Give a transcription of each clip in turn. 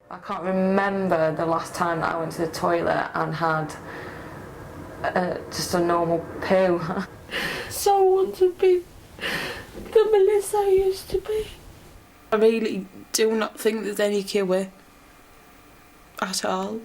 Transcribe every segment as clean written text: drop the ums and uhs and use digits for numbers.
I can't remember the last time that I went to the toilet and had just a normal poo. So I want to be the Melissa I used to be. I really do not think there's any cure at all.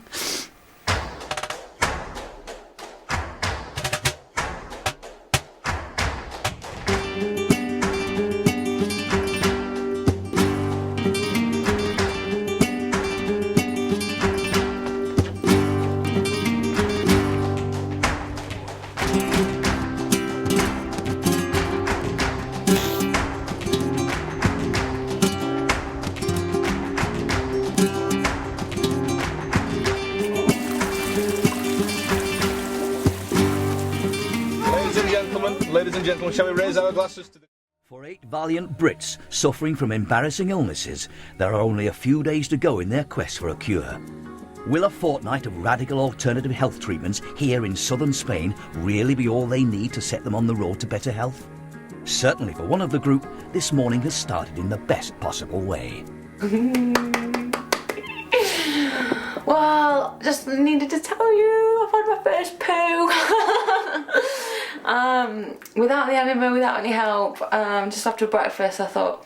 Ladies and gentlemen, shall we raise our glasses to the... For 8 valiant Brits suffering from embarrassing illnesses, there are only a few days to go in their quest for a cure. Will a fortnight of radical alternative health treatments here in southern Spain really be all they need to set them on the road to better health? Certainly for one of the group, this morning has started in the best possible way. Well, just needed to tell you, I've had my first poo. Without the enema, without any help, just after breakfast I thought,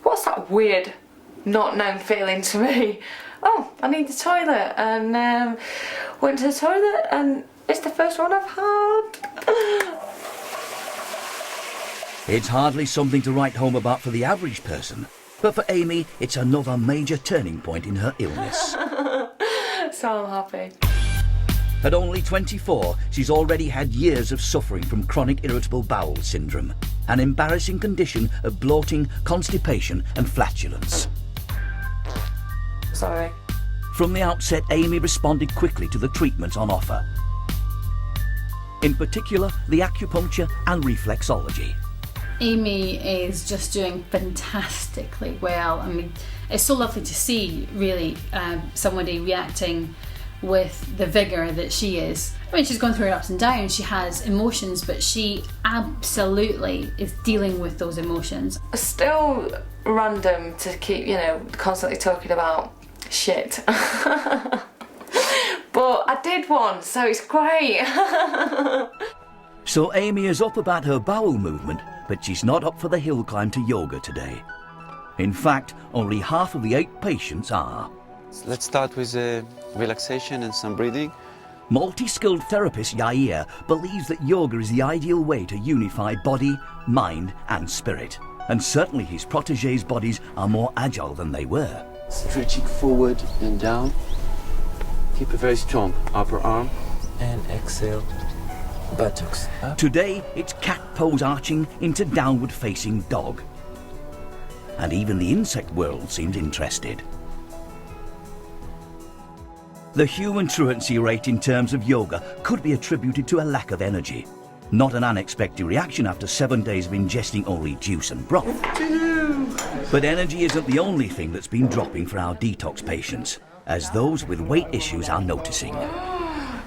what's that weird, not known feeling to me? Oh, I need the toilet, and went to the toilet, and it's the first one I've had. It's hardly something to write home about for the average person, but for Amy, it's another major turning point in her illness. So I'm happy. At only 24, she's already had years of suffering from chronic irritable bowel syndrome, an embarrassing condition of bloating, constipation and flatulence. Sorry. From the outset, Amy responded quickly to the treatments on offer. In particular, the acupuncture and reflexology. Amy is just doing fantastically well. I mean, it's so lovely to see, really, somebody reacting with the vigour that she is. I mean, she's gone through her ups and downs, she has emotions, but she absolutely is dealing with those emotions. It's still random to keep, constantly talking about shit. But I did one, so it's great. So Amy is up about her bowel movement, but she's not up for the hill climb to yoga today. In fact, only half of the 8 patients are. Let's start with relaxation and some breathing. Multi-skilled therapist Yair believes that yoga is the ideal way to unify body, mind and spirit. And certainly his protégés' bodies are more agile than they were. Stretching forward and down. Keep it very strong. Upper arm. And exhale. Buttocks up. Today, it's cat pose arching into downward facing dog. And even the insect world seems interested. The human truancy rate in terms of yoga could be attributed to a lack of energy. Not an unexpected reaction after 7 days of ingesting only juice and broth. But energy isn't the only thing that's been dropping for our detox patients, as those with weight issues are noticing.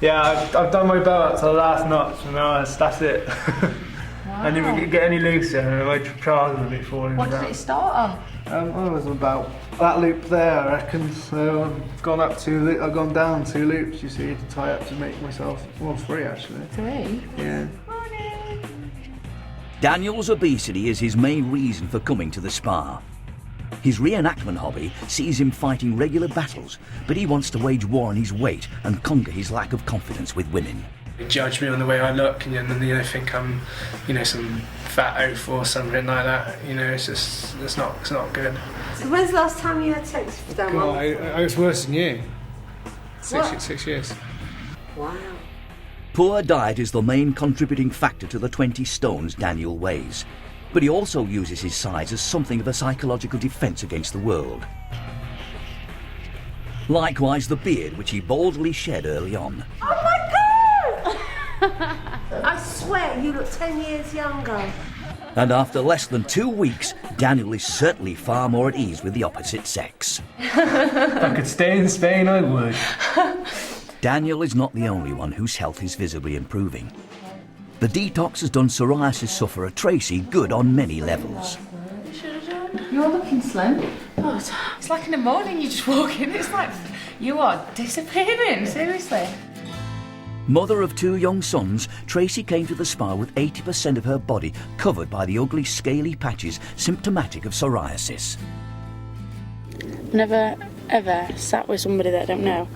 Yeah, I've done my belt up to the last notch, and that's it. Wow. I didn't even get any looser, and my trousers would be falling down. What did it start on? I was about that loop there, I reckon. So I've gone up 2 loops. I've gone down 2 loops. You see, to tie up to make myself 3 actually. 3? Yeah. Daniel's obesity is his main reason for coming to the spa. His reenactment hobby sees him fighting regular battles, but he wants to wage war on his weight and conquer his lack of confidence with women. They judge me on the way I look, and then they think I'm, some fat oaf or something like that. It's not good. So when's the last time you had sex with that one? I was worse than you. 6 years. Wow. Poor diet is the main contributing factor to the 20 stones Daniel weighs. But he also uses his size as something of a psychological defence against the world. Likewise, the beard, which he boldly shed early on. Oh my God! I swear you look 10 years younger. And after less than 2 weeks, Daniel is certainly far more at ease with the opposite sex. If I could stay in Spain, I would. Daniel is not the only one whose health is visibly improving. The detox has done psoriasis sufferer Tracy good on many levels. You're looking slim. God, it's like in the morning you just walk in, it's like you are disappearing, seriously. Mother of 2 young sons, Tracy came to the spa with 80% of her body covered by the ugly scaly patches symptomatic of psoriasis. Never ever sat with somebody that I don't know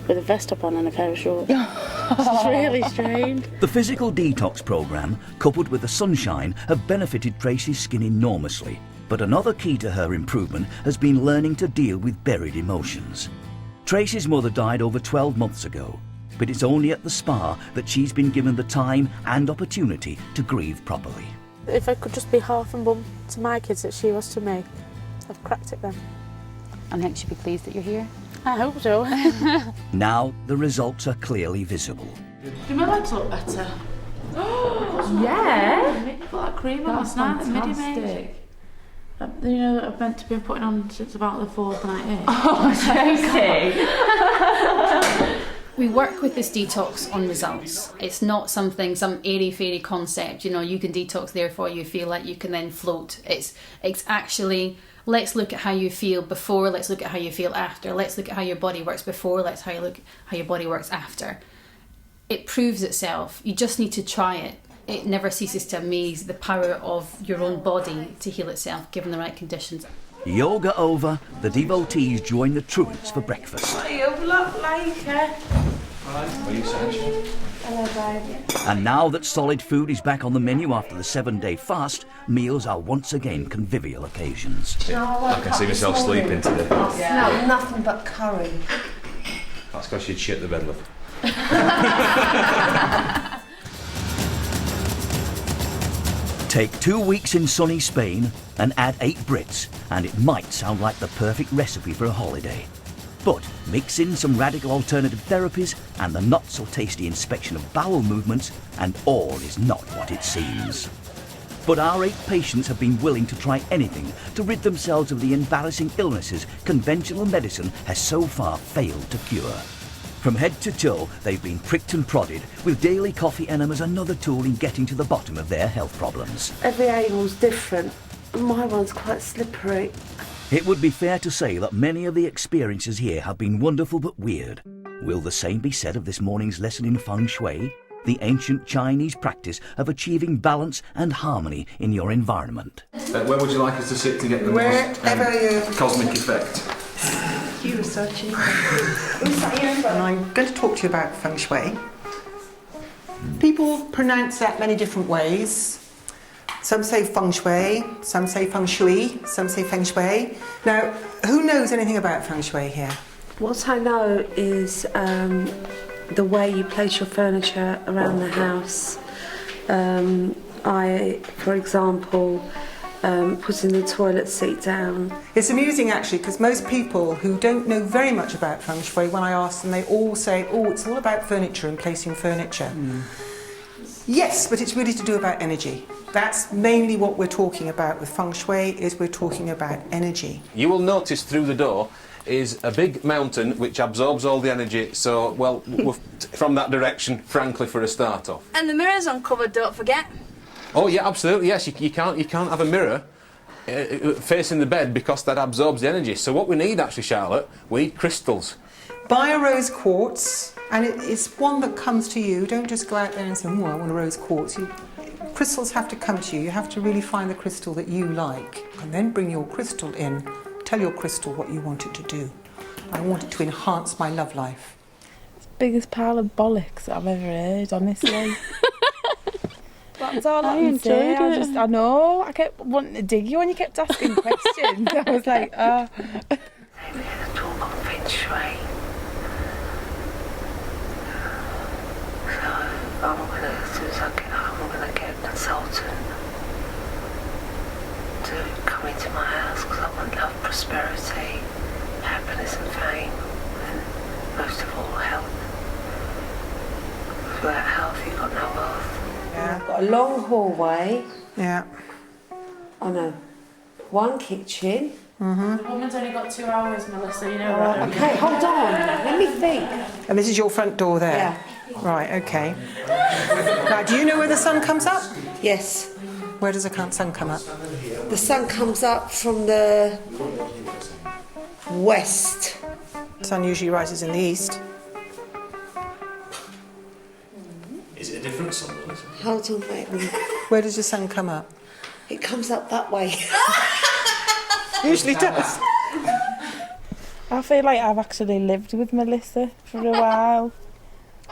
with a vest up on and a pair of shorts. It's really strange. The physical detox programme, coupled with the sunshine, have benefited Tracy's skin enormously. But another key to her improvement has been learning to deal with buried emotions. Tracy's mother died over 12 months ago, but it's only at the spa that she's been given the time and opportunity to grieve properly. If I could just be half a mum to my kids that she was to me, I've cracked it then. I think she'd be pleased that you're here. I hope so. Now the results are clearly visible. Do my legs look better? Yeah? Put that cream on last night, the midi made. You know that I've meant to be putting on since about the fortnight. Oh, Tracy. We work with this detox on results. It's not something, some airy-fairy concept, you know, you can detox, therefore you feel like you can then float. It's actually, let's look at how you feel before, let's look at how you feel after, let's look at how your body works before, let's look at how your body works after. It proves itself, you just need to try it. It never ceases to amaze the power of your own body to heal itself, given the right conditions. Yoga over, the devotees join the truants for breakfast. You look like her. Hello, baby. And now that solid food is back on the menu after the 7-day fast, meals are once again convivial occasions. I can see myself sleeping today. I smell nothing but curry. That's because you'd shit the bed, love. Take 2 weeks in sunny Spain and add 8 Brits, and it might sound like the perfect recipe for a holiday. But mix in some radical alternative therapies and the not-so-tasty inspection of bowel movements, and all is not what it seems. But our 8 patients have been willing to try anything to rid themselves of the embarrassing illnesses conventional medicine has so far failed to cure. From head to toe, they've been pricked and prodded, with daily coffee enemas another tool in getting to the bottom of their health problems. Every animal's different. My one's quite slippery. It would be fair to say that many of the experiences here have been wonderful but weird. Will the same be said of this morning's lesson in Feng Shui, the ancient Chinese practice of achieving balance and harmony in your environment? Where would you like us to sit to get the most cosmic effect? You researching. And I'm going to talk to you about Feng Shui. People pronounce that many different ways. Some say Feng Shui, some say Feng Shui, some say Feng Shui. Now, who knows anything about Feng Shui here? What I know is the way you place your furniture around the house. For example, putting the toilet seat down. It's amusing actually, because most people who don't know very much about Feng Shui, when I ask them, they all say, oh, it's all about furniture and placing furniture. Yes, but it's really to do about energy. That's mainly what we're talking about with Feng Shui, is we're talking about energy. You will notice through the door is a big mountain which absorbs all the energy, so, well, from that direction, frankly, for a start off. And the mirror's uncovered, don't forget. Oh yeah, absolutely, yes, you can't have a mirror facing the bed because that absorbs the energy. So what we need actually, Charlotte, we need crystals. Buy a rose quartz, and it's one that comes to you. Don't just go out there and say, oh, I want a rose quartz. Crystals have to come to you. You have to really find the crystal that you like, and then bring your crystal in. Tell your crystal what you want it to do. I want it to enhance my love life. It's the biggest pile of bollocks I've ever heard, honestly. That's all I can say. I know. I kept wanting to dig you when you kept asking questions. I was like, We're going to talk on Feng Shui. So as soon as I get home, I'm going to get a consultant to come into my house, because I want love, prosperity, happiness and fame, and most of all health. Without health you've got no wealth. Yeah. Got a long hallway. Yeah. I know. One kitchen. The woman's only got 2 hours, Melissa, you know that. Okay, hold on. Let me think. And this is your front door there? Yeah. Right, okay. Now, do you know where the sun comes up? Yes. Where does the sun come up? The sun comes up from the west. The sun usually rises in the east. Is it a different sun? Hold on, wait. Where does the sun come up? It comes up that way. Usually does. I feel like I've actually lived with Melissa for a while.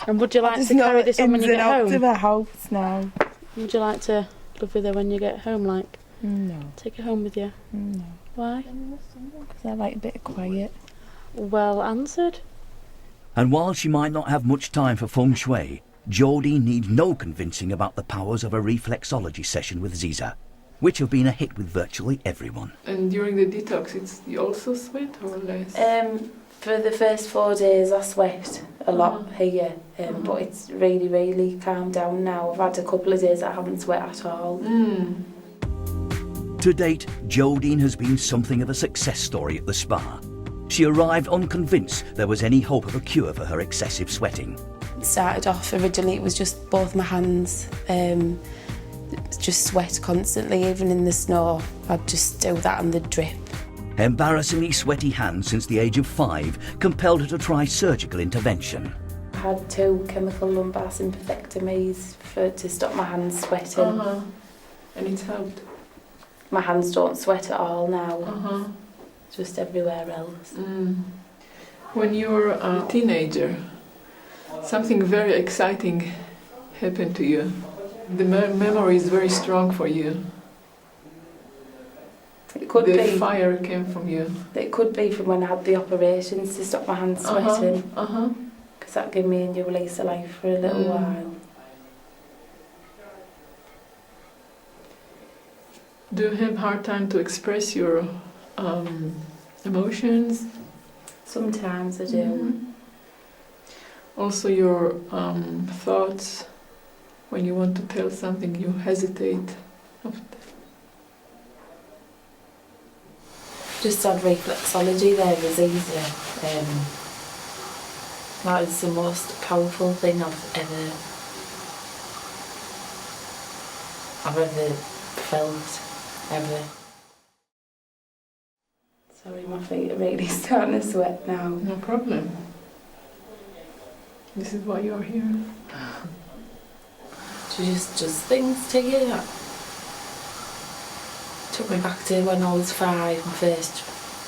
And would you like to carry this on when you get home? To the house now. Would you like to live with her when you get home, like? No. Take her home with you? No. Why? Because I like a bit of quiet. Well answered. And while she might not have much time for feng shui, Jodine needs no convincing about the powers of a reflexology session with Ziza, which have been a hit with virtually everyone. And during the detox, you also sweat or less? For the first 4 days I sweat a lot here, but it's really, really calmed down now. I've had a couple of days I haven't sweat at all. To date, Jodine has been something of a success story at the spa. She arrived unconvinced there was any hope of a cure for her excessive sweating. It started off originally, it was just both my hands, just sweat constantly, even in the snow. I'd just do that and they'd drip. Embarrassingly sweaty hands since the age of 5 compelled her to try surgical intervention. I had 2 chemical lumbar sympathectomies to stop my hands sweating. And it's helped? My hands don't sweat at all now, just everywhere else. When you were a teenager, something very exciting happened to you. The memory is very strong for you. It could the be. Fire came from you. It could be from when I had the operations to stop my hands sweating. Because that gave me a new lease of life for a little while. Do you have a hard time to express your emotions? Sometimes I do. Also your thoughts, when you want to tell something, you hesitate. Just had reflexology there was easy. That is the most powerful thing I've ever felt, ever. Sorry, my feet are really starting to sweat now. No problem. This is why you're here. Just things to you that took me back to when I was 5, my first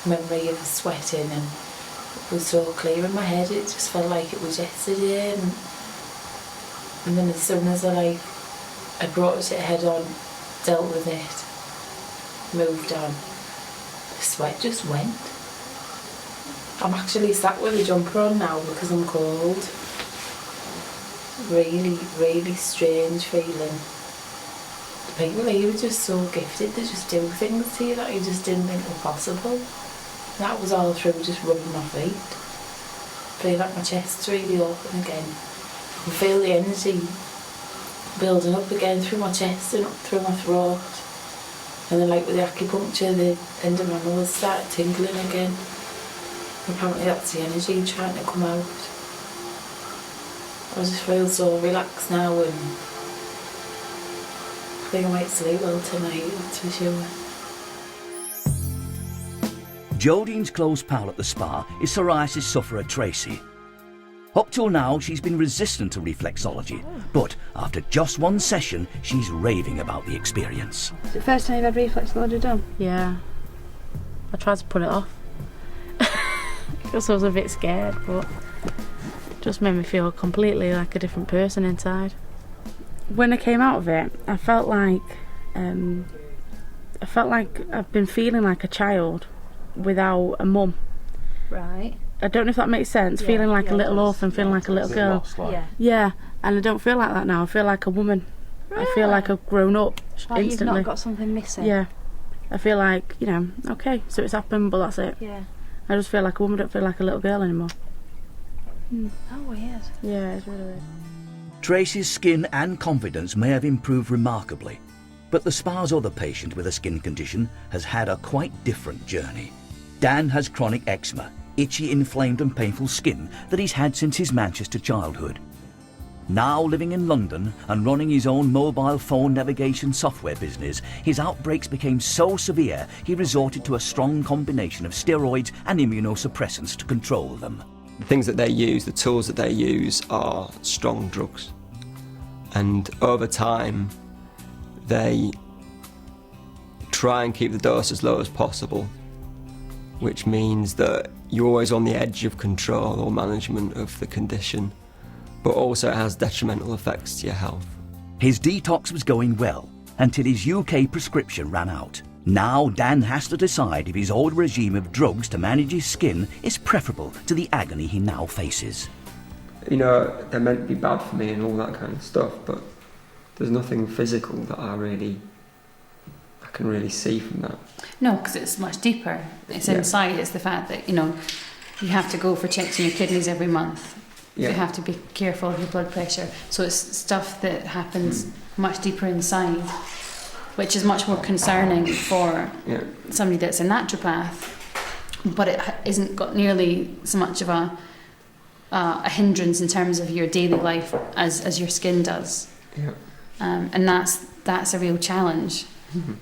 memory of sweating, and it was so clear in my head, it just felt like it was yesterday, and then as soon as I brought it head on, dealt with it, moved on, the sweat just went. I'm actually sat with a jumper on now because I'm cold. Really, really strange feeling. The people here are just so gifted, they just do things to you that you just didn't think were possible. That was all through just rubbing my feet. I feel like my chest's really open again. I can feel the energy building up again through my chest and up through my throat. And then like with the acupuncture, the end of my nose started tingling again. Apparently that's the energy trying to come out. I just feel so relaxed now, and I think I might sleep well tonight, that's for sure. Jodine's close pal at the spa is psoriasis sufferer Tracy. Up till now, she's been resistant to reflexology, but after just one session, she's raving about the experience. Is it the first time you've had reflexology done? Yeah. I tried to put it off. Because I was a bit scared, but it just made me feel completely like a different person inside. When I came out of it, I felt like I've been feeling like a child without a mum. Right. I don't know if that makes sense. Feeling like a little orphan, feeling like a little girl. Yeah, and I don't feel like that now. I feel like a woman. I feel like I've grown up Like instantly. you've not got something missing. Yeah. I feel like, you know, okay, so it's happened, but that's it. Yeah. I just feel like a woman, don't feel like a little girl anymore. Oh, weird. Yeah, it's really weird. Tracy's skin and confidence may have improved remarkably, but the spa's other patient with a skin condition has had a quite different journey. Dan has chronic eczema, itchy, inflamed and painful skin that he's had since his Manchester childhood. Now living in London and running his own mobile phone navigation software business, his outbreaks became so severe he resorted to a strong combination of steroids and immunosuppressants to control them. The things that they use, the tools that they use are strong drugs. And over time, they try and keep the dose as low as possible, which means that you're always on the edge of control or management of the condition, but also it has detrimental effects to your health. His detox was going well until his UK prescription ran out. Now Dan has to decide if his old regime of drugs to manage his skin is preferable to the agony he now faces. You know, they're meant to be bad for me and all that kind of stuff, but there's nothing physical that I can really see from that. No, because it's much deeper. It's inside. It's the fact that, you know, you have to go for checks on your kidneys every month. Yeah. You have to be careful of your blood pressure. So it's stuff that happens much deeper inside, which is much more concerning for somebody that's a naturopath, but it isn't got nearly so much of a hindrance in terms of your daily life as your skin does. Yeah. And that's a real challenge. Mm-hmm.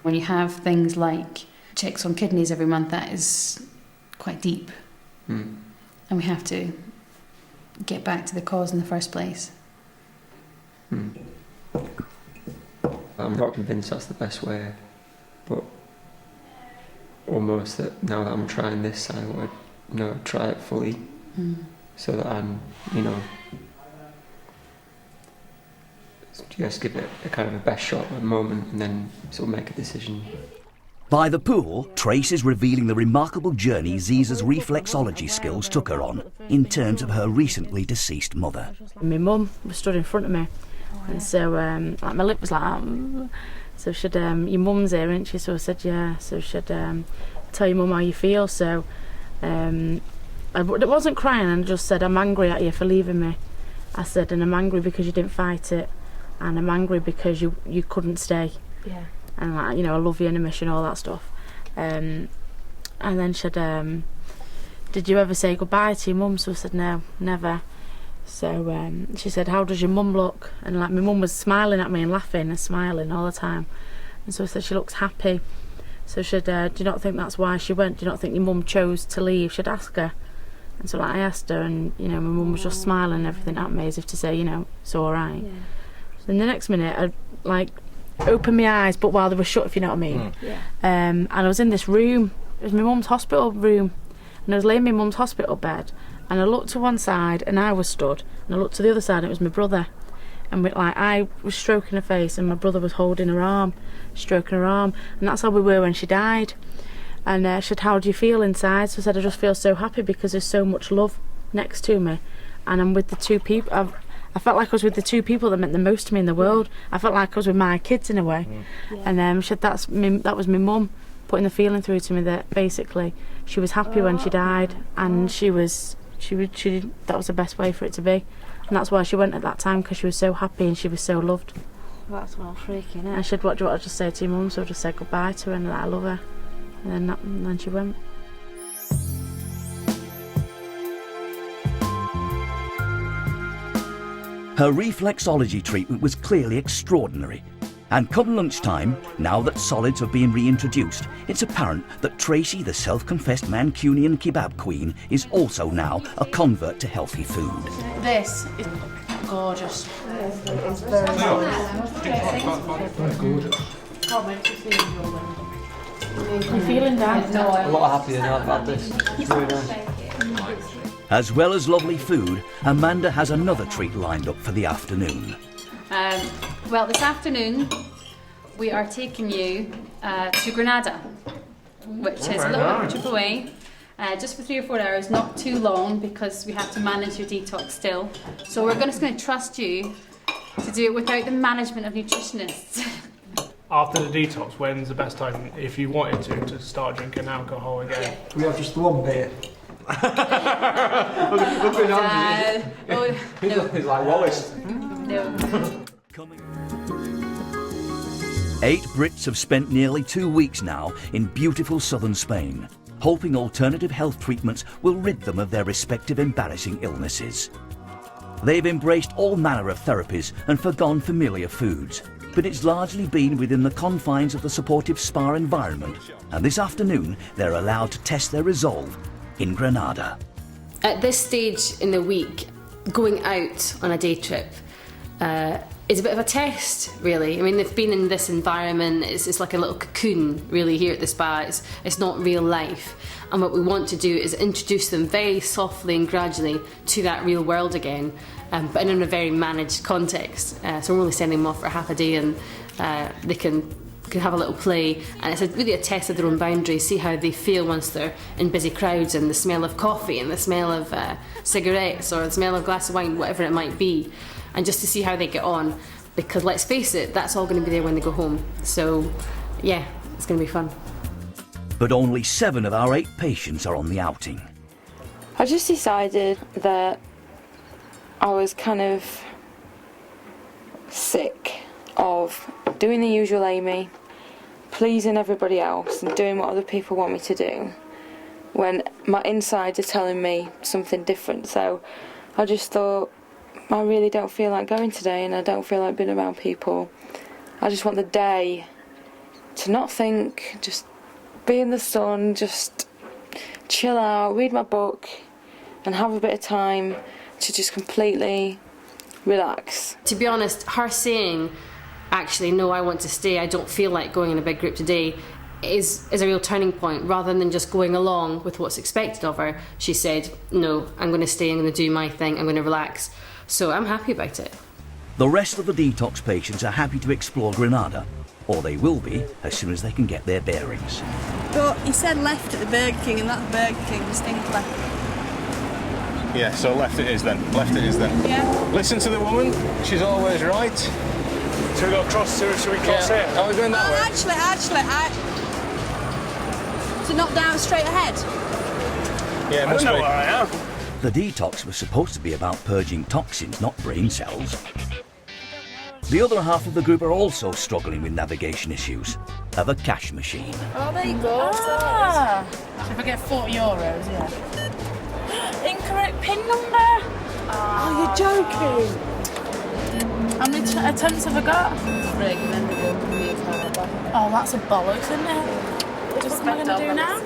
When you have things like checks on kidneys every month, that is quite deep. Mm. And we have to get back to the cause in the first place. Mm. I'm not convinced that's the best way, but almost that now that I'm trying this, I would try it fully, so that I'm, just give it a kind of a best shot at the moment and then sort of make a decision. By the pool, Trace is revealing the remarkable journey Ziza's reflexology skills took her on in terms of her recently deceased mother. My mum was stood in front of me, and so my lip was like that. So she'd, your mum's here, isn't she? So I said, yeah. So she'd tell your mum how you feel. So I wasn't crying, and I just said, I'm angry at you for leaving me. I said, and I'm angry because you didn't fight it, and I'm angry because you couldn't stay. Yeah. And I love you and I miss you and all that stuff. And then she'd, did you ever say goodbye to your mum? So I said, no, never. So she said, how does your mum look? And my mum was smiling at me and laughing and smiling all the time. And so I said, she looks happy. So she'd, do you not think that's why she went? Do you not think your mum chose to leave? She'd ask her. And so I asked her, and my mum was just smiling and everything at me as if to say, it's all right. Yeah. So in the next minute, I opened my eyes, but while they were shut, if you know what I mean. Yeah. And I was in this room. It was my mum's hospital room, and I was laying in my mum's hospital bed, and I looked to one side and I was stood, and I looked to the other side and it was my brother, and I was stroking her face and my brother was holding her arm, stroking her arm, and that's how we were when she died. And she said, how do you feel inside? So I said, I just feel so happy because there's so much love next to me, and I'm with the two people. I felt like I was with the two people that meant the most to me in the world. I felt like I was with my kids in a way. Yeah. And she said that was my mum putting the feeling through to me that basically she was happy when she died, and she that was the best way for it to be. And that's why she went at that time, because she was so happy and she was so loved. Well, that's all freaking, isn't it? And she said, what do you want to just say to your mum? So I just said goodbye to her and that I love her. And then she went. Her reflexology treatment was clearly extraordinary. And come lunchtime, now that solids have been reintroduced, it's apparent that Tracy, the self-confessed Mancunian kebab queen, is also now a convert to healthy food. This is gorgeous. It's very gorgeous. You feeling that? No, I'm a lot happier now I've had this. It's really nice. As well as lovely food, Amanda has another treat lined up for the afternoon. Well, this afternoon we are taking you to Granada, which is a little trip away, just for 3 or 4 hours, not too long, because we have to manage your detox still. So we're just going to trust you to do it without the management of nutritionists. After the detox, when's the best time, if you wanted to start drinking alcohol again? We have just one beer. Look at He's like Wallace. No. 8 Brits have spent nearly 2 weeks now in beautiful southern Spain, hoping alternative health treatments will rid them of their respective embarrassing illnesses. They've embraced all manner of therapies and forgone familiar foods, but it's largely been within the confines of the supportive spa environment, and this afternoon they're allowed to test their resolve in Granada. At this stage in the week, going out on a day trip is a bit of a test, really. I mean, they've been in this environment, it's like a little cocoon, really, here at the spa. It's not real life. And what we want to do is introduce them very softly and gradually to that real world again, but in a very managed context. So we're only sending them off for half a day, and they can have a little play, and it's really a test of their own boundaries, see how they feel once they're in busy crowds, and the smell of coffee and the smell of cigarettes or the smell of a glass of wine, whatever it might be, and just to see how they get on, because let's face it, that's all going to be there when they go home. So yeah, it's going to be fun. But only 7 of our 8 patients are on the outing. I just decided that I was kind of sick of doing the usual Amy, pleasing everybody else and doing what other people want me to do, when my insides are telling me something different. So I just thought, I really don't feel like going today, and I don't feel like being around people. I just want the day to not think, just be in the sun, just chill out, read my book and have a bit of time to just completely relax. To be honest, her saying, actually, no, I want to stay, I don't feel like going in a big group today, is a real turning point. Rather than just going along with what's expected of her, she said, no, I'm going to stay, I'm going to do my thing, I'm going to relax. So I'm happy about it. The rest of the detox patients are happy to explore Granada, or they will be as soon as they can get their bearings. But you said left at the Burger King, and that's Burger King, distinctly. Yeah, so left it is then. Left it is then. Yeah. Listen to the woman, she's always right. So we go across to, so we cross here? Are we going that way? Actually, to knock down straight ahead? Yeah, I don't know where I am. The detox was supposed to be about purging toxins, not brain cells. The other half of the group are also struggling with navigation issues. Have a cash machine. Oh, there you go. Ah. So if I get €40, yeah. Incorrect PIN number. Oh, you're joking. How many attempts have I got? Oh, that's a bollocks, isn't it? What am I going to do now?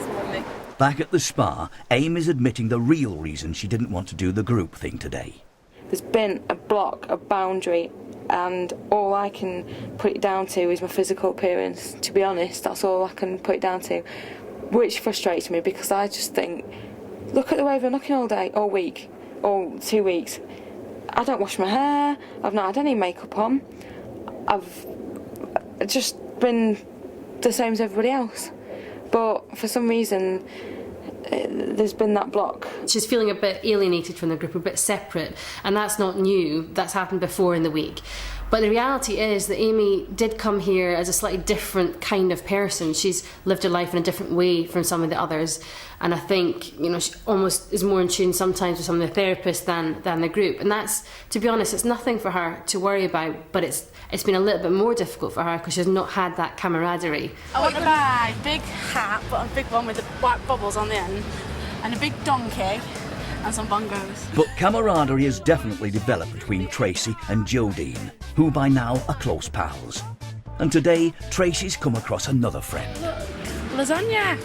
Back at the spa, Amy is admitting the real reason she didn't want to do the group thing today. There's been a block, a boundary, and all I can put it down to is my physical appearance. To be honest, that's all I can put it down to, which frustrates me, because I just think, look at the way I've been looking all day, all week, all 2 weeks. I don't wash my hair, I've not had any makeup on, I've just been the same as everybody else. But for some reason, there's been that block. She's feeling a bit alienated from the group, a bit separate, and that's not new, that's happened before in the week. But the reality is that Amy did come here as a slightly different kind of person. She's lived her life in a different way from some of the others, and I think, you know, she almost is more in tune sometimes with some of the therapists than the group. And that's, to be honest, it's nothing for her to worry about, but it's been a little bit more difficult for her because she's not had that camaraderie. I want to buy a big hat, but a big one with the white bubbles on the end, and a big donkey, and some bongos. But camaraderie has definitely developed between Tracy and Jodine, who by now are close pals. And today, Tracy's come across another friend. Lasagna.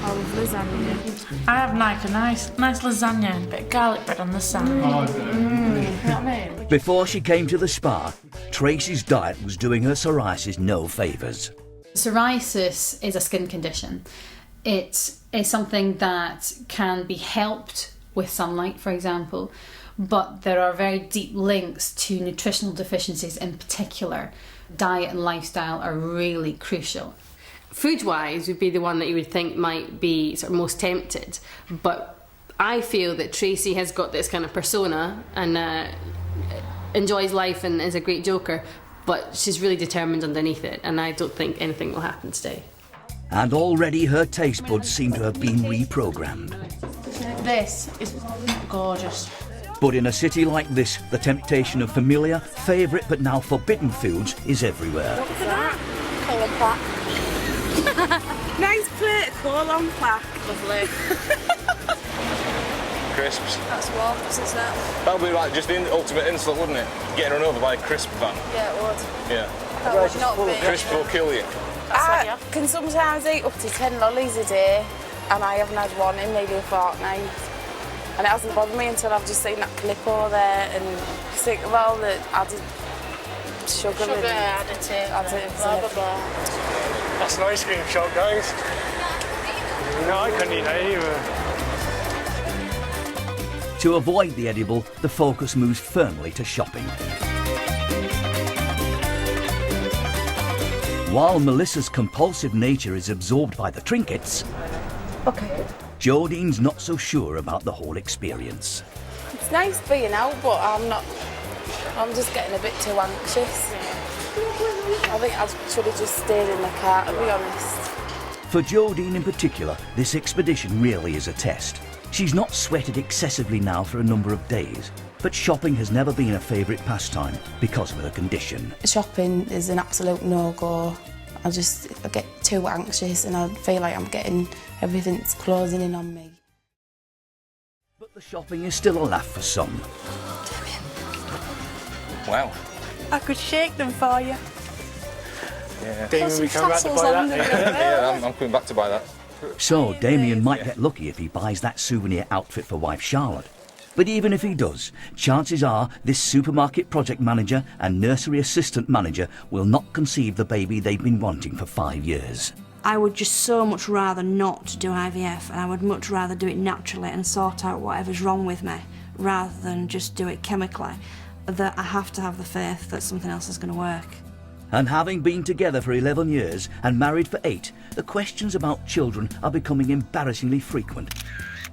I love lasagna. I have like a nice lasagna and a bit of garlic bread on the side. You know what I mean? Before she came to the spa, Tracy's diet was doing her psoriasis no favours. Psoriasis is a skin condition. It is something that can be helped with sunlight, for example, but there are very deep links to nutritional deficiencies in particular. Diet and lifestyle are really crucial. Food-wise would be the one that you would think might be sort of most tempted, but I feel that Tracy has got this kind of persona and enjoys life and is a great joker, but she's really determined underneath it, and I don't think anything will happen today. And already her taste buds seem to have been reprogrammed. This is gorgeous. But in a city like this, the temptation of familiar, favourite but now forbidden foods is everywhere. Look at that. Colon plaque. Nice plate, colon plaque. Lovely. crisps. That's what, isn't that? That would be like just the ultimate insult, wouldn't it? Getting run over by a crisp van. Yeah, it would. Yeah. That would not be. Crisp will kill you. I can sometimes eat up to 10 lollies a day, and I haven't had one in maybe a fortnight. And it hasn't bothered me until I've just seen that clip over there and think of all the added sugar and additives blah, blah, blah. That's an ice cream shop, guys. No, I couldn't eat that either. To avoid the edible, the focus moves firmly to shopping. While Melissa's compulsive nature is absorbed by the trinkets, Jodine's not so sure about the whole experience. It's nice being out, but I'm just getting a bit too anxious. I think I should have just stayed in the car, to be honest. For Jodine in particular, this expedition really is a test. She's not sweated excessively now for a number of days, but shopping has never been a favourite pastime because of her condition. Shopping is an absolute no-go. I get too anxious and I feel like I'm getting everything's closing in on me. But the shopping is still a laugh for some. Wow. I could shake them for you. Yeah. Damien, we come back to buy that. Yeah, I'm coming back to buy that. So Damien might get lucky if he buys that souvenir outfit for wife Charlotte. But even if he does, chances are this supermarket project manager and nursery assistant manager will not conceive the baby they've been wanting for 5 years. I would just so much rather not do IVF, and I would much rather do it naturally and sort out whatever's wrong with me rather than just do it chemically. That I have to have the faith that something else is going to work. And having been together for 11 years and married for 8, the questions about children are becoming embarrassingly frequent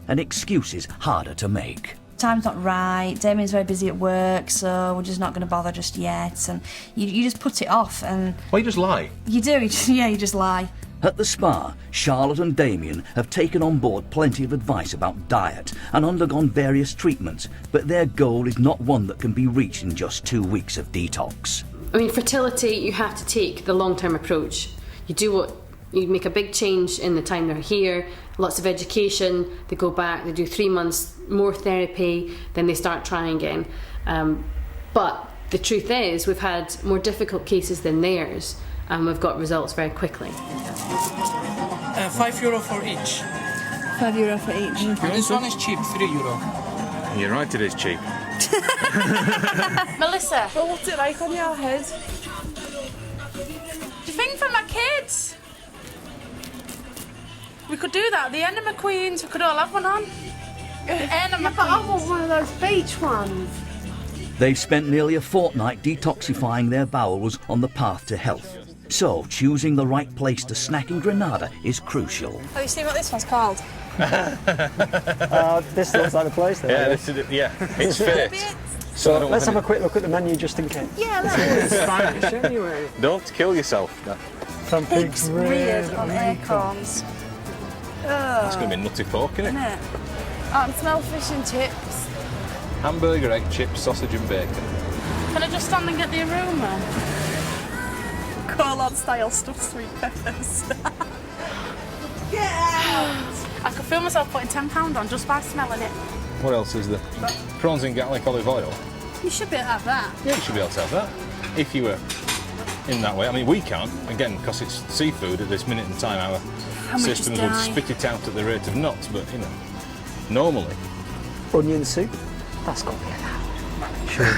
and excuses harder to make. Time's not right, Damien's very busy at work, so we're just not going to bother just yet, and you just put it off and... Well, you just lie. You do, you just lie. At the spa, Charlotte and Damien have taken on board plenty of advice about diet and undergone various treatments, but their goal is not one that can be reached in just 2 weeks of detox. I mean, fertility, you have to take the long-term approach. You make a big change in the time they're here, lots of education, they go back, they do 3 months, more therapy, then they start trying again. But the truth is, we've had more difficult cases than theirs, and we've got results very quickly. €5 for each. €5 for each. This one is cheap, €3. You're right, it is cheap. Melissa, Well, what's it like on your head? do you think for my kids? We could do that. The enema queens, we could all have one on. Enema But I want one of those beach ones. They've spent nearly a fortnight detoxifying their bowels on the path to health. So choosing the right place to snack in Granada is crucial. Have you seen what this one's called? This looks like the place then. Yeah, it's fit. So let's have a quick look at the menu just in case. Yeah, It's Spanish anyway. Don't kill yourself. Some pigs reared on acorns. That's going to be nutty pork, isn't it? I can smell fish and chips. Hamburger, egg, chips, sausage and bacon. Can I just stand and get the aroma? Colon style stuffed sweet peppers. Get out! I could feel myself putting £10 on just by smelling it. What else is there? Prawns in garlic olive oil. You should be able to have that. Yeah, you should be able to have that. If you were in that way. I mean, we can't, again, because it's seafood at this minute in time. Our systems would spit it out at the rate of knots, but, you know, normally. Onion soup. That's got to be allowed. Sure.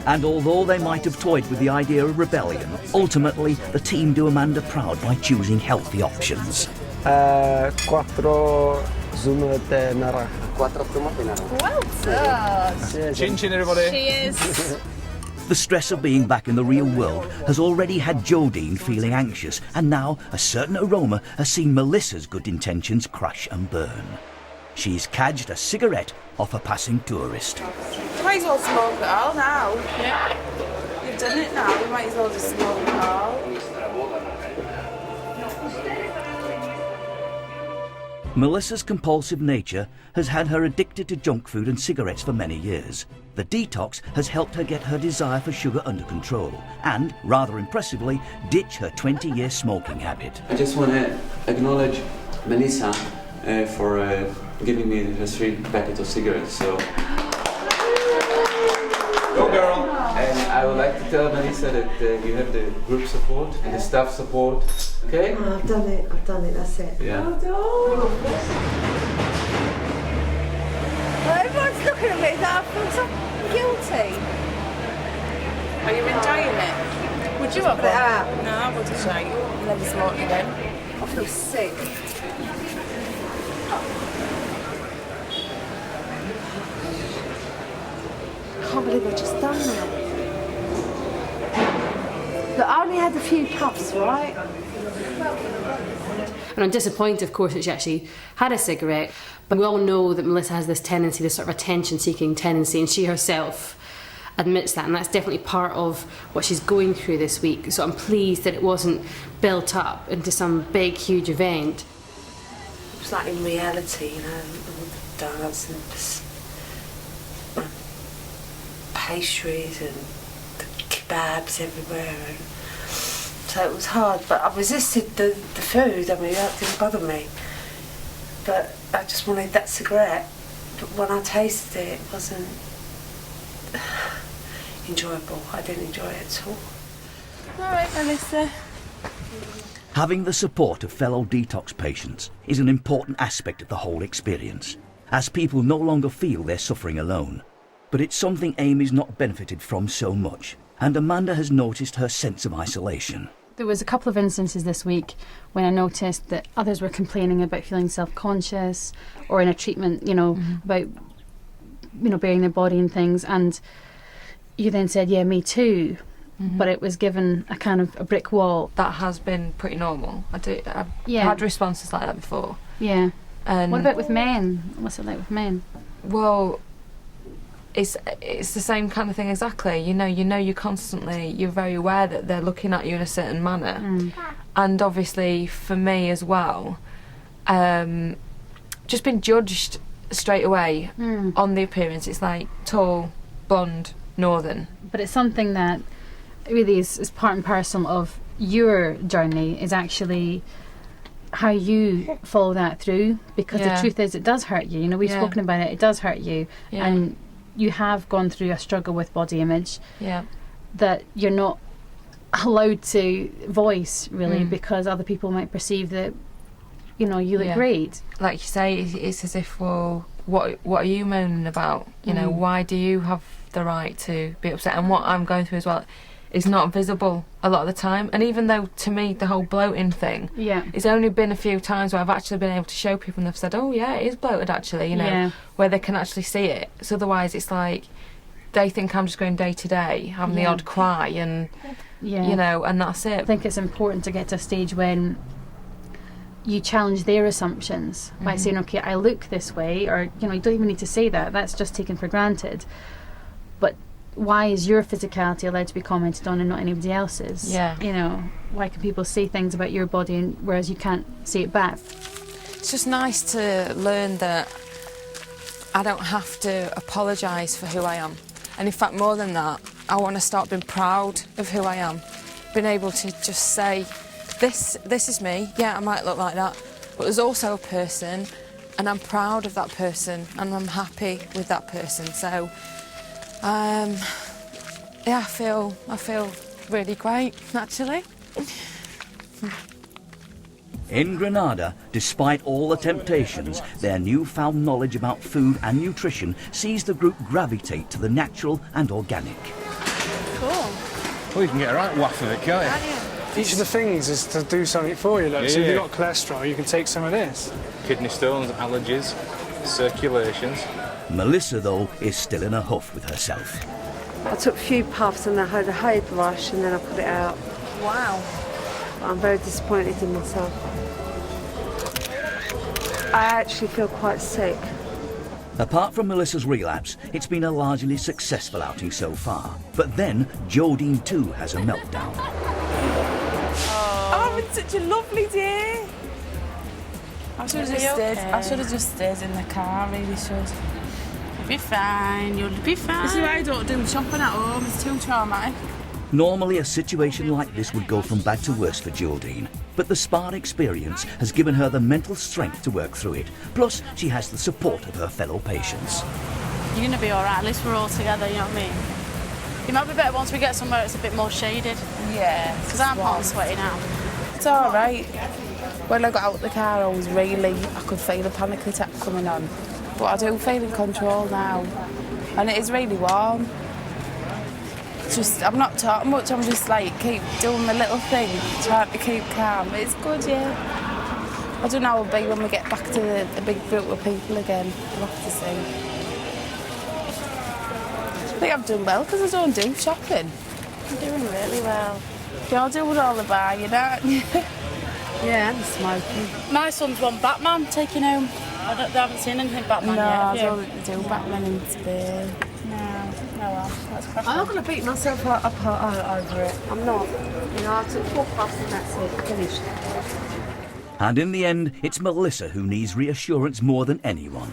And although they might have toyed with the idea of rebellion, ultimately the team do Amanda proud by choosing healthy options. Quattro zumo de naranja. Well done. Chin chin, everybody. Cheers. The stress of being back in the real world has already had Jodine feeling anxious, and now a certain aroma has seen Melissa's good intentions crash and burn. She's cadged a cigarette off a passing tourist. You might as well smoke it all now. Yeah. You've done it now, you might as well just smoke it all. Melissa's compulsive nature has had her addicted to junk food and cigarettes for many years. The detox has helped her get her desire for sugar under control and, rather impressively, ditch her 20-year smoking habit. I just want to acknowledge Melissa for giving me her 3 packets of cigarettes. So. Go girl! And I would like to tell Melissa that you have the group support and the staff support. Okay? Oh, I've done it, that's it. Yeah. Well done. Well, everyone's looking at me that I feel so guilty. Are you enjoying it? Would you have Put it one? out. No, I wouldn't say. Never smoked again. I feel sick. I can't believe I just done that. Look, I only had a few puffs, right? And I'm disappointed, of course, that she actually had a cigarette. But we all know that Melissa has this tendency, this sort of attention-seeking tendency, and she herself admits that, and that's definitely part of what she's going through this week. So I'm pleased that it wasn't built up into some big, huge event. It was like in reality, you know, all the donuts and pastries and the kebabs everywhere, and so it was hard. But I resisted the food. I mean, that didn't bother me. But I just wanted that cigarette. But when I tasted it, it wasn't enjoyable. I didn't enjoy it at all. All right, Melissa. Having the support of fellow detox patients is an important aspect of the whole experience, as people no longer feel they're suffering alone. But it's something Amy's not benefited from so much, and Amanda has noticed her sense of isolation. There was a couple of instances this week when I noticed that others were complaining about feeling self-conscious, or in a treatment, you know, about, you know, burying their body and things, and you then said, yeah, me too. But it was given a kind of a brick wall. That has been pretty normal. I've had responses like that before. Yeah. And what about with men? What's it like with men? Well, it's the same kind of thing exactly. You know, you're very aware that they're looking at you in a certain manner. And obviously for me as well, just being judged straight away on the appearance. It's like tall, blonde, northern. But it's something that really is part and parcel of your journey, is actually how you follow that through, because the truth is it does hurt you. You know, we've spoken about it, it does hurt you. And you have gone through a struggle with body image that you're not allowed to voice, really, because other people might perceive that, you know, you look great. Like you say, it's as if, well, what are you moaning about? You know, why do you have the right to be upset? And what I'm going through as well is not visible a lot of the time. And even though, to me, the whole bloating thing, it's only been a few times where I've actually been able to show people and they've said, oh yeah, it is bloated actually, you know, where they can actually see it. So otherwise it's like they think I'm just going day to day, having the odd cry and, you know, and that's it. I think it's important to get to a stage when you challenge their assumptions by saying, okay, I look this way, or, you know, you don't even need to say that, that's just taken for granted. But why is your physicality allowed to be commented on and not anybody else's? You know, why can people say things about your body and whereas you can't say it back? It's just nice to learn that I don't have to apologise for who I am. And in fact, more than that, I want to start being proud of who I am. Being able to just say, this is me. Yeah, I might look like that, but there's also a person, and I'm proud of that person, and I'm happy with that person. So, yeah, I feel really great, actually. In Granada, despite all the temptations, their newfound knowledge about food and nutrition sees the group gravitate to the natural and organic. Cool. Well, you can get a right waff of it, can't you? Each of the things is to do something for you. Look. So if you've got cholesterol, you can take some of this. Kidney stones, allergies, circulations. Melissa, though, is still in a huff with herself. I took a few puffs and I had a hairbrush and then I put it out. Wow. I'm very disappointed in myself. I actually feel quite sick. Apart from Melissa's relapse, it's been a largely successful outing so far. But then, Jodine too has a meltdown. Oh, it's such a lovely day. I should have just stayed in the car, really should. You'll be fine, you'll be fine. This is why I don't do shopping at home, it's too traumatic. Normally a situation like this would go from bad to worse for Jodine, but the spa experience has given her the mental strength to work through it. Plus, she has the support of her fellow patients. You're going to be alright, at least we're all together, you know what I mean? It might be better once we get somewhere it's a bit more shaded. Yeah. Because I'm hot and sweaty now. It's alright. When I got out of the car, I could feel a panic attack coming on. But I do feel in control now. And it is really warm. I'm not talking much, I'm just like keep doing my little thing, trying to keep calm. It's good, yeah. I don't know how it'll be when we get back to the big group of people again. We'll have to see. I think I've done well because I don't do shopping. I'm doing really well. You're doing all the buying, aren't you? Yeah, and the smoking. My son's won Batman taking home. They haven't seen anything Batman yet. No, I don't do Batman in Spain. No, well, that's crap. I'm not going to beat myself up over it. I'm not. You know, I took 4 puffs and that's it. Finished. And in the end, it's Melissa who needs reassurance more than anyone.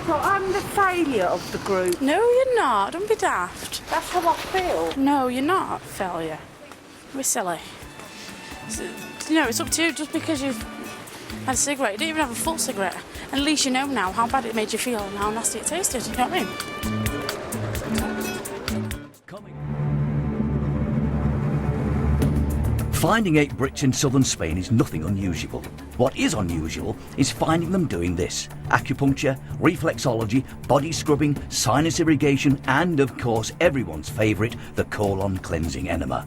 Well, I'm the failure of the group. No, you're not. Don't be daft. That's how I feel. No, you're not failure. We're silly. You know, it's up to you. Just because you've had a cigarette, you didn't even have a full cigarette. And at least you know now how bad it made you feel and how nasty it tasted. You know what I mean? Finding 8 Brits in southern Spain is nothing unusual. What is unusual is finding them doing this: acupuncture, reflexology, body scrubbing, sinus irrigation, and of course everyone's favourite, the colon cleansing enema.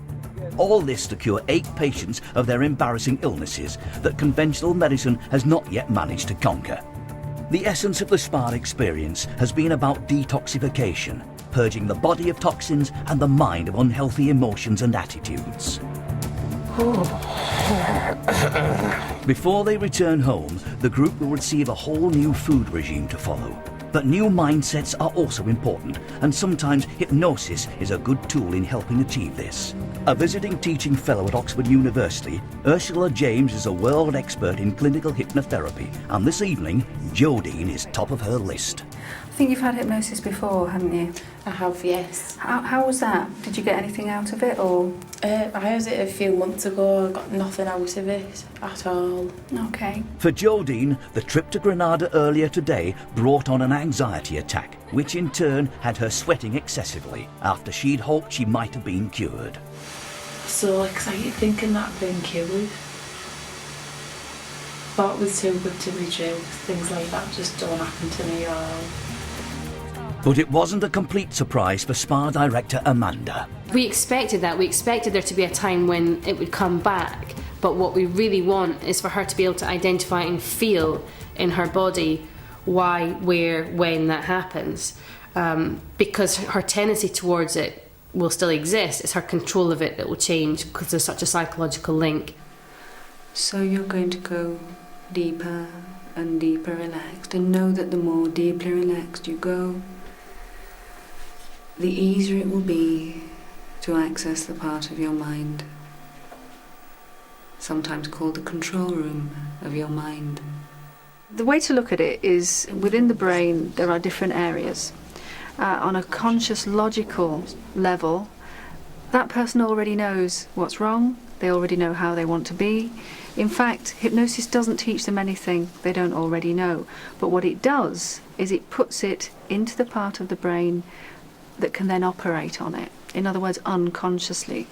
All this to cure 8 patients of their embarrassing illnesses that conventional medicine has not yet managed to conquer. The essence of the spa experience has been about detoxification, purging the body of toxins and the mind of unhealthy emotions and attitudes. Before they return home, the group will receive a whole new food regime to follow. But new mindsets are also important, and sometimes hypnosis is a good tool in helping achieve this. A visiting teaching fellow at Oxford University, Ursula James is a world expert in clinical hypnotherapy, and this evening, Jodine is top of her list. I think you've had hypnosis before, haven't you? I have, yes. How was that? Did you get anything out of it, or...? I had it a few months ago. I got nothing out of it at all. Okay. For Jodine, the trip to Granada earlier today brought on an anxiety attack, which in turn had her sweating excessively after she'd hoped she might have been cured. So excited thinking that I'd been cured. Thought it was too good to be true. Things like that just don't happen to me at all. But it wasn't a complete surprise for spa director Amanda. We expected that. We expected there to be a time when it would come back. But what we really want is for her to be able to identify and feel in her body why, where, when that happens. Because her tendency towards it will still exist. It's her control of it that will change because there's such a psychological link. So you're going to go deeper and deeper relaxed, and know that the more deeply relaxed you go, the easier it will be to access the part of your mind, sometimes called the control room of your mind. The way to look at it is within the brain there are different areas. On a conscious logical level, that person already knows what's wrong, they already know how they want to be. In fact, hypnosis doesn't teach them anything they don't already know, but what it does is it puts it into the part of the brain that can then operate on it. In other words, unconsciously.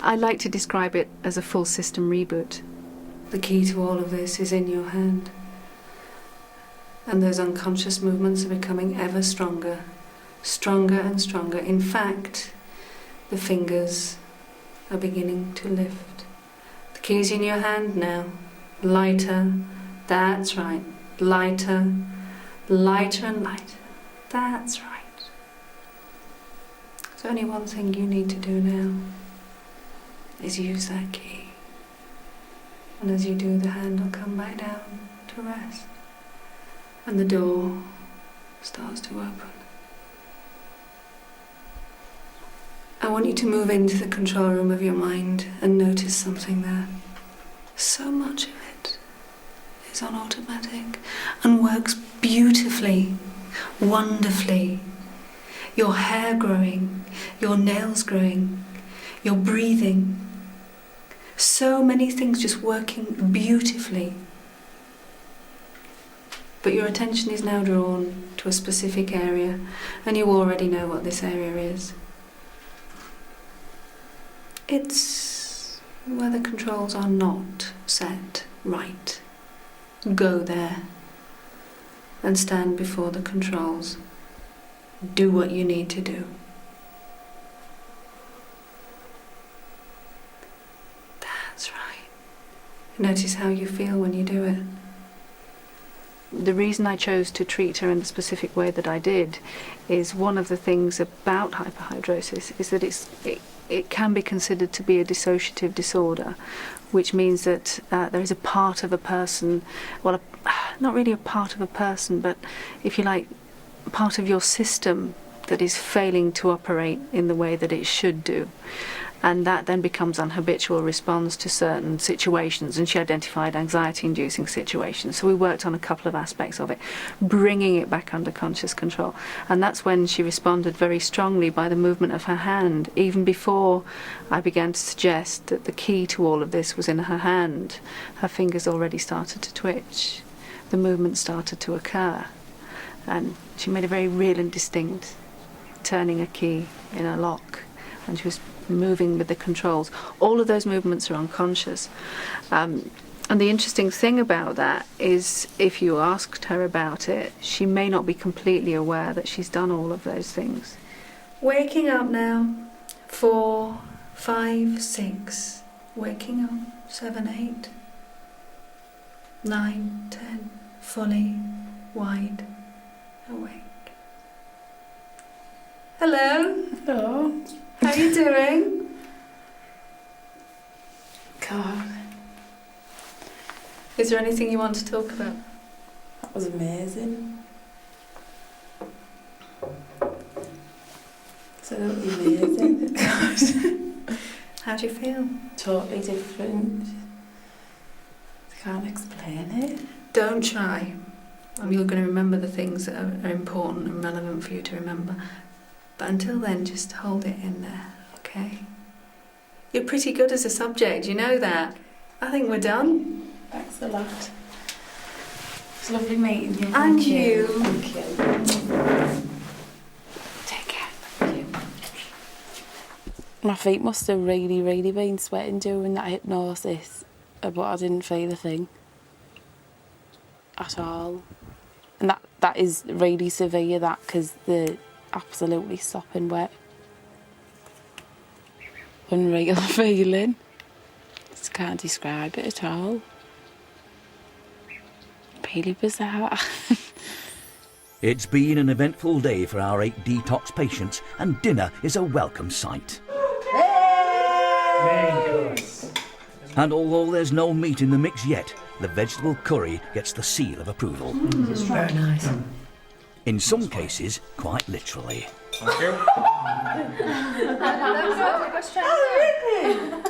I like to describe it as a full system reboot. The key to all of this is in your hand. And those unconscious movements are becoming ever stronger, stronger and stronger. In fact, the fingers are beginning to lift. The key's in your hand now. Lighter, that's right. Lighter, lighter and lighter. That's right. There's only one thing you need to do now, is use that key. And as you do, the hand will come back down to rest. And the door starts to open. I want you to move into the control room of your mind and notice something there. So much of it is on automatic and works beautifully, wonderfully. Your hair growing, your nails growing, your breathing. So many things just working beautifully. But your attention is now drawn to a specific area, and you already know what this area is. It's where the controls are not set right. Go there and stand before the controls. Do what you need to do. That's right. Notice how you feel when you do it. The reason I chose to treat her in the specific way that I did is one of the things about hyperhidrosis is that it can be considered to be a dissociative disorder, which means that there is a part of a person, well, not really a part of a person, but if you like, part of your system that is failing to operate in the way that it should do. And that then becomes an habitual response to certain situations, and she identified anxiety-inducing situations. So we worked on a couple of aspects of it, bringing it back under conscious control. And that's when she responded very strongly by the movement of her hand, even before I began to suggest that the key to all of this was in her hand. Her fingers already started to twitch. The movement started to occur. And she made a very real and distinct turning a key in a lock. And she was moving with the controls. All of those movements are unconscious. And the interesting thing about that is if you asked her about it, she may not be completely aware that she's done all of those things. Waking up now. 4, 5, 6. Waking up. 7, 8. 9, 10. Fully wide awake. Hello. Hello. How are you doing? God. Is there anything you want to talk about? That was amazing. Absolutely amazing. How do you feel? Totally different. I can't explain it. Don't try. You're going to remember the things that are important and relevant for you to remember. But until then, just hold it in there, okay? You're pretty good as a subject, you know that. I think we're done. Thanks a lot. It's lovely meeting you. And you. Thank you. Take care. Thank you. My feet must have really been sweating during that hypnosis, but I didn't feel a thing at all. And that is really severe, that, because they're absolutely sopping wet. Unreal feeling. Just can't describe it at all. Really bizarre. It's been an eventful day for our 8 detox patients, and dinner is a welcome sight. And although there's no meat in the mix yet, the vegetable curry gets the seal of approval. It's very nice. In some cases, quite literally. Thank you. Oh, really?